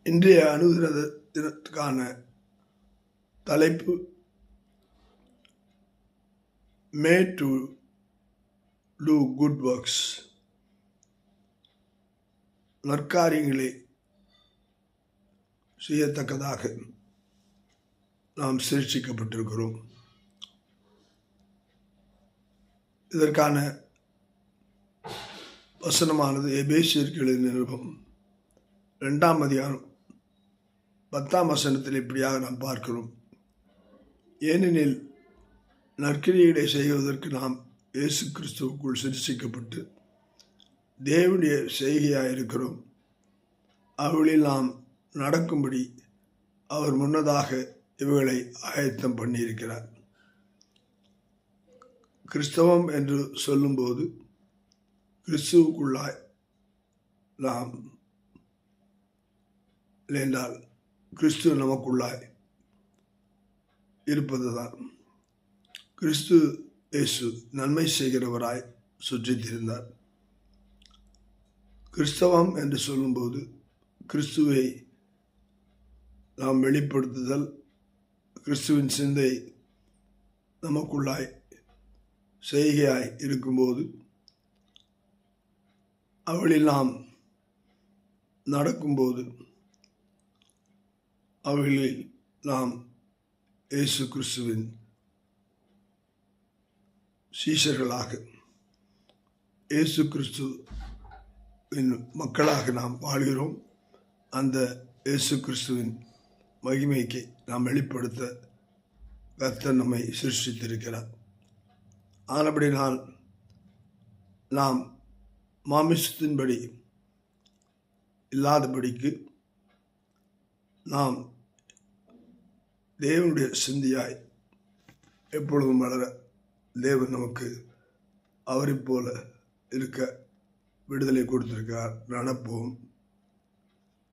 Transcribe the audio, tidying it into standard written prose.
இன்றைய அனுதின தினத்துக்கான தலைப்பு made to do good works. நற்காரியங்களை செய்யத்தக்கதாக நாம் சிருஷ்டிக்கப்பட்டிருக்கிறோம். இதற்கான வசனமானது எபேசியர்களின் நிருபம் 2ஆம் அதிகாரம் 10ஆம் வசனத்தில் இப்படியாக நாம் பார்க்கிறோம். ஏனெனில் நற்கிரியைகளை செய்வதற்கு நாம் இயேசு கிறிஸ்துவுக்குள் சிருஷ்டிக்கப்பட்டு தேவனுடைய செய்கையாக இருக்கிறோம். அவளில் நாம் நடக்கும்படி அவர் முன்னதாக இவைகளை ஆயத்தம் பண்ணியிருக்கிறார். கிறிஸ்தவம் என்று சொல்லும்போது கிறிஸ்துவுக்குள்ளாய் நாம் என்றால் கிறிஸ்து நமக்குள்ளாய் இருப்பதுதான். கிறிஸ்து இயேசு நன்மை செய்கிறவராய் சுற்றித்திருந்தார். கிறிஸ்தவம் என்று சொல்லும்போது கிறிஸ்துவை நாம் வெளிப்படுத்துதல், கிறிஸ்துவின் சிந்தை நமக்குள்ளாய் செய்கையாய் இருக்கும்போது அவளில் நாம் நடக்கும்போது அவர்களில் நாம் இயேசு கிறிஸ்துவின் சீஷர்களாக, இயேசு கிறிஸ்துவின் மக்களாக நாம் வாழ்கிறோம். அந்த இயேசு கிறிஸ்துவின் மகிமைக்கு நாம் வெளிப்படுத்த கர்த்தர் நம்மை சிருஷ்டித்திருக்கிறார். ஆனபடினால் நாம் மாமிசத்தின்படி இல்லாதபடிக்கு நாம் தேவனுடைய சிந்தியாய் எப்பொழுதும் வளர தேவன் நமக்கு அவரை போல இருக்க விடுதலை கொடுத்திருக்கிறார். நடப்போம்.